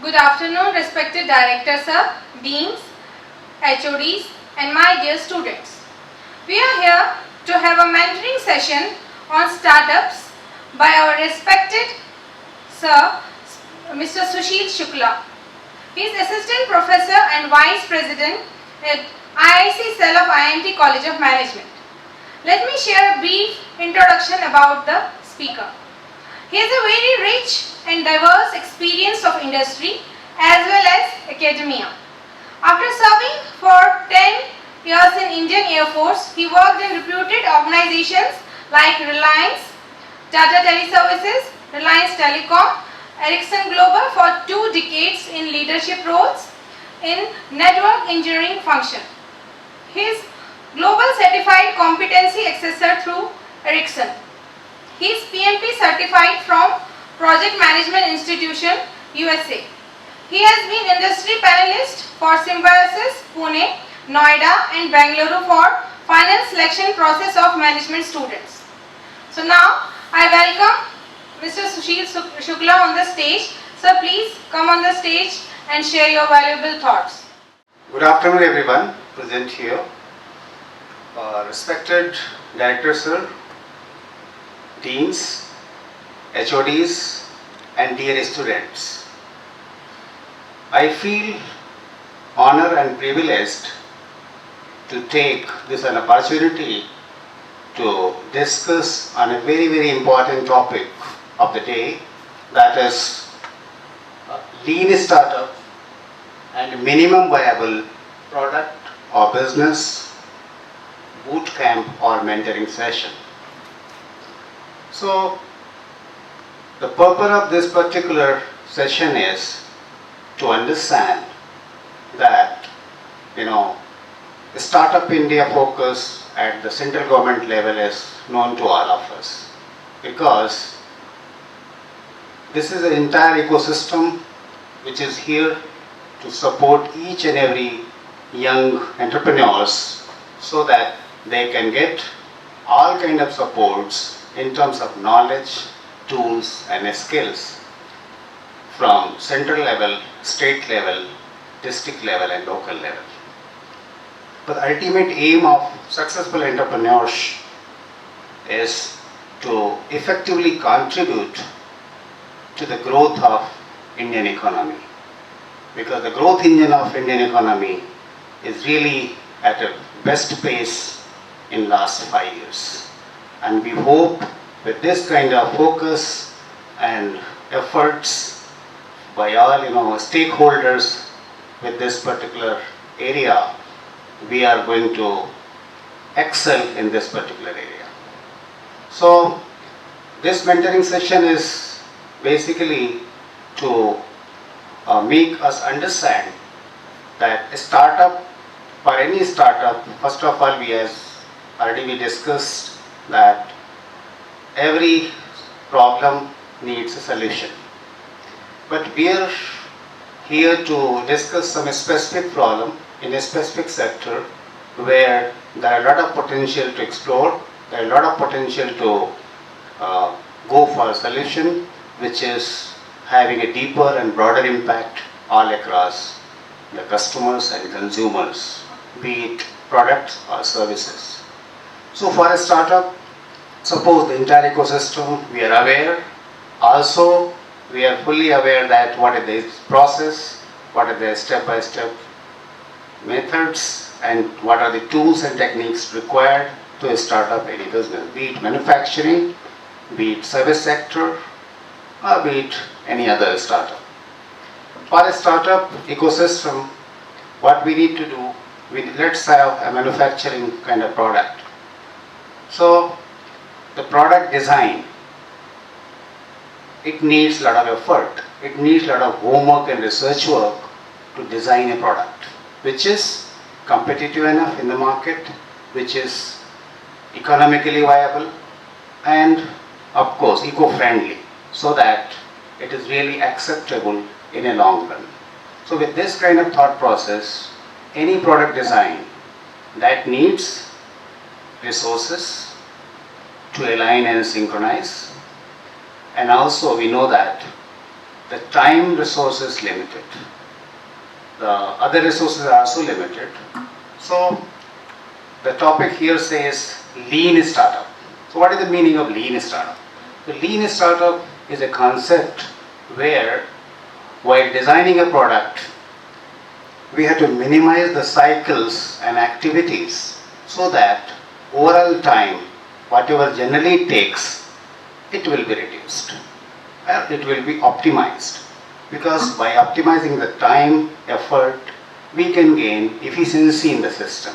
Good afternoon, respected Director Sir, Deans, HODs and my dear students. We are here to have a mentoring session on startups by our respected Sir, Mr. Sushil Shukla. He is Assistant Professor and Vice President at IIC Cell of IIMT College of Management. Let me share a brief introduction about the speaker. He has a very rich and diverse experience of industry as well as academia. After serving for 10 years in Indian Air Force, he worked in reputed organizations like Reliance, Tata Teleservices, Reliance Telecom, Ericsson Global for 2 decades in leadership roles in network engineering function. His global certified competency accessor through Ericsson. He is PMP certified from Project Management Institution, USA. He has been industry panelist for Symbiosis, Pune, Noida and Bangalore for final selection process of management students. So now I welcome Mr. Sushil Shukla on the stage. Sir, please come on the stage and share your valuable thoughts. Good afternoon everyone present here. Respected Director Sir, Deans, HODs and dear students. I feel honored and privileged to take this an opportunity to discuss on a very important topic of the day, that is lean startup and minimum viable product or business boot camp or mentoring session. So the purpose of this particular session is to understand that Startup India focus at the central government level is known to all of us, because this is an entire ecosystem which is here to support each and every young entrepreneurs so that they can get all kind of supports in terms of knowledge, tools and skills from central level, state level, district level and local level. But the ultimate aim of successful entrepreneurs is to effectively contribute to the growth of Indian economy, because the growth engine of Indian economy is really at a best pace in last 5 years. And we hope with this kind of focus and efforts by all stakeholders with this particular area, we are going to excel in this particular area. So this mentoring session is basically to make us understand that a startup, for any startup, first of all, we discussed that every problem needs a solution. But we are here to discuss some specific problem in a specific sector where there are a lot of potential to explore, there are a lot of potential to go for a solution which is having a deeper and broader impact all across the customers and consumers, be it products or services. So for a startup, suppose the entire ecosystem we are aware, also we are fully aware that what is the process, what are the step-by-step methods and what are the tools and techniques required to start up any business, be it manufacturing, be it service sector or be it any other startup. For a startup ecosystem, what we need to do, let's have a manufacturing kind of product. So the product design, it needs a lot of effort, it needs a lot of homework and research work to design a product which is competitive enough in the market, which is economically viable and of course eco-friendly, so that it is really acceptable in a long run. So with this kind of thought process, any product design that needs resources to align and synchronize, and also we know that the time resource is limited. The other resources are also limited. So the topic here says lean startup. So what is the meaning of lean startup? The lean startup is a concept where, while designing a product, we have to minimize the cycles and activities so that overall time, whatever generally it takes, it will be reduced. It will be optimized. Because by optimizing the time, effort, we can gain efficiency in the system.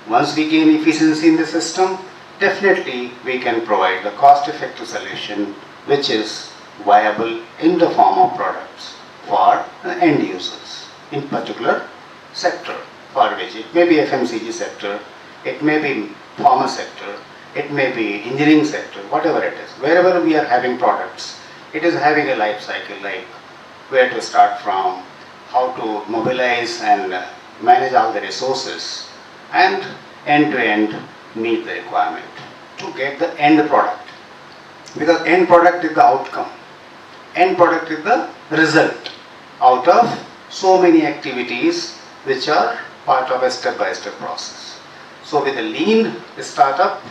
Once we gain efficiency in the system, definitely we can provide the cost-effective solution which is viable in the form of products for the end users in particular sector for which it may be FMCG sector, it may be pharma sector, it may be engineering sector, whatever it is. Wherever we are having products, it is having a life cycle like where to start from, how to mobilize and manage all the resources and end to end meet the requirement to get the end product. Because end product is the outcome. End product is the result out of so many activities which are part of a step-by-step process. So with a lean startup,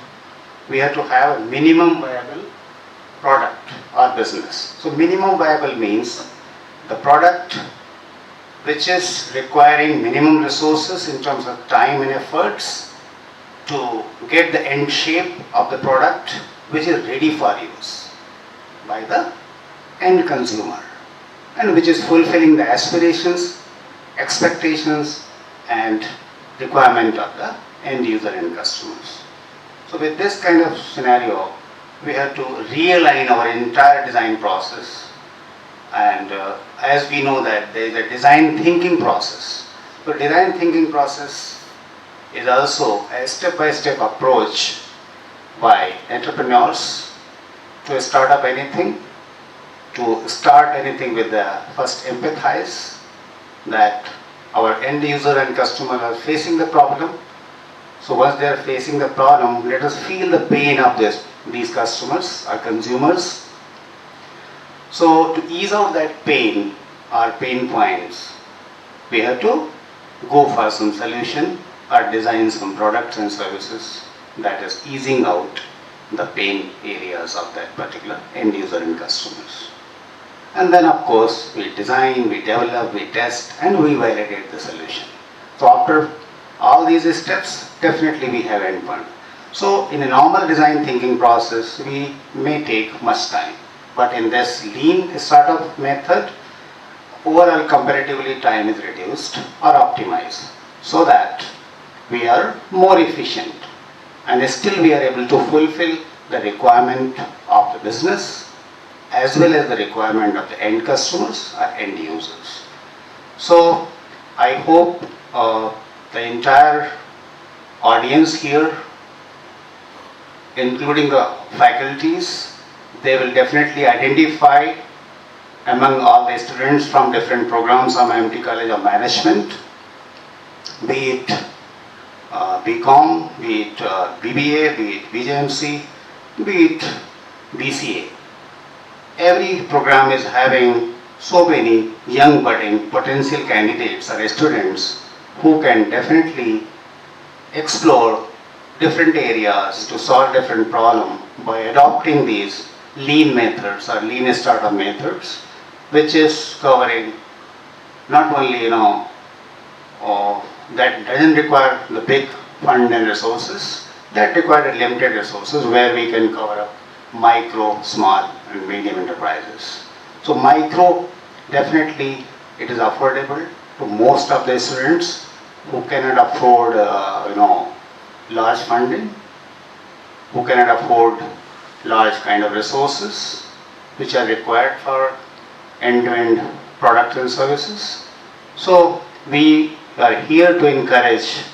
we have to have a minimum viable product or business. So minimum viable means the product which is requiring minimum resources in terms of time and efforts to get the end shape of the product which is ready for use by the end consumer and which is fulfilling the aspirations, expectations and requirement of the end user and customers. So with this kind of scenario, we have to realign our entire design process, and as we know that there is a design thinking process. So design thinking process is also a step-by-step approach by entrepreneurs to start up anything, to start anything with the first empathize that our end user and customer are facing the problem. So once they are facing the problem, let us feel the pain of these customers or consumers. So to ease out that pain or pain points, we have to go for some solution or design some products and services that is easing out the pain areas of that particular end user and customers. And then of course we design, we develop, we test and we validate the solution. So after all these steps, definitely we have endpoint. So in a normal design thinking process, we may take much time. But in this lean startup method, overall comparatively time is reduced or optimized so that we are more efficient and still we are able to fulfill the requirement of the business as well as the requirement of the end customers or end users. So I hope the entire audience here, including the faculties, they will definitely identify among all the students from different programs of IIMT College of Management, be it BCom, be it BBA, be it BJMC, be it BCA. Every program is having so many young budding potential candidates or students who can definitely explore different areas to solve different problems by adopting these lean methods or lean startup methods, which is covering not only that doesn't require the big fund and resources, that require limited resources where we can cover up micro, small and medium enterprises. So micro, definitely it is affordable to most of the students who cannot afford large funding, who cannot afford large kind of resources which are required for end-to-end products and services. So we are here to encourage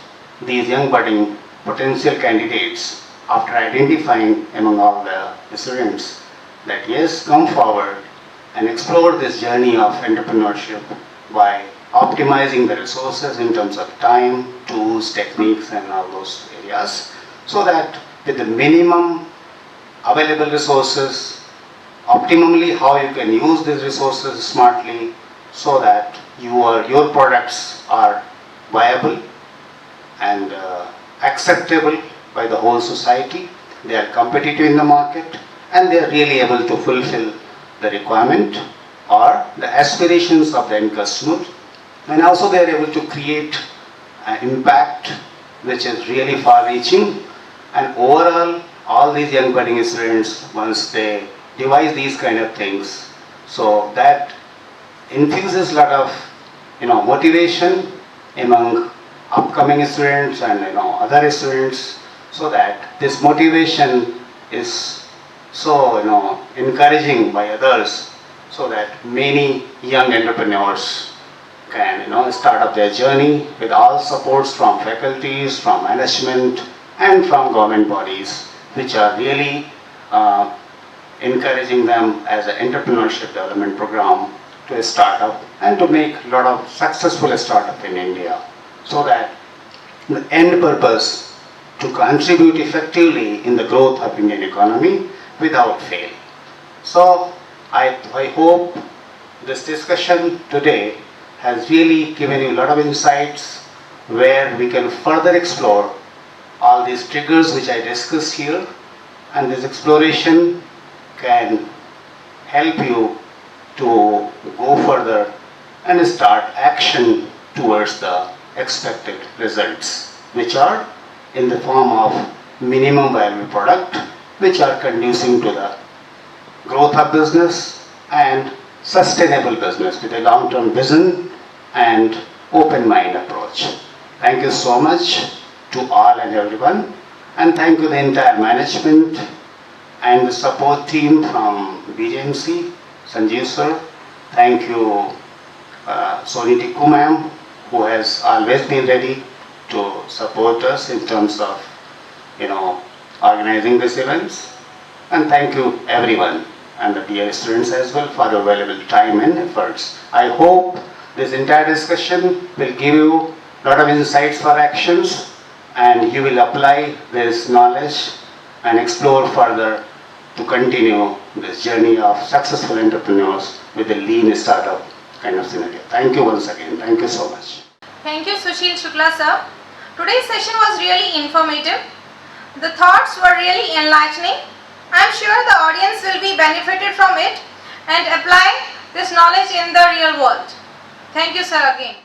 these young budding potential candidates after identifying among all the students that yes, come forward and explore this journey of entrepreneurship by optimizing the resources in terms of time, tools, techniques and all those areas, so that with the minimum available resources optimally how you can use these resources smartly so that your products are viable and acceptable by the whole society. They are competitive in the market and they are really able to fulfill the requirement or the aspirations of the end customer, and also they are able to create an impact which is really far reaching. And overall, all these young budding students, once they devise these kind of things, so that infuses a lot of motivation among upcoming students and other students, so that this motivation is so encouraging by others, so that many young entrepreneurs can start up their journey with all supports from faculties, from management and from government bodies, which are really encouraging them as an entrepreneurship development program to a startup and to make a lot of successful startup in India, so that the end purpose to contribute effectively in the growth of Indian economy without fail. So I hope this discussion today has really given you a lot of insights where we can further explore all these triggers which I discussed here, and this exploration can help you to go further and start action towards the expected results, which are in the form of minimum viable product, which are conducive to the growth of business and sustainable business with a long-term vision and open mind approach. Thank you so much to all and everyone, and thank you the entire management and the support team from BJMC, Sanjeev sir. Thank you Soni Tikku ma'am, who has always been ready to support us in terms of organizing these events. And thank you everyone and the dear students as well for your valuable time and efforts. I hope this entire discussion will give you a lot of insights for actions, and you will apply this knowledge and explore further to continue this journey of successful entrepreneurs with a lean startup kind of scenario. Thank you once again. Thank you so much. Thank you, Sushil Shukla sir. Today's session was really informative. The thoughts were really enlightening. I am sure the audience will be benefited from it and apply this knowledge in the real world. Thank you, sir, again.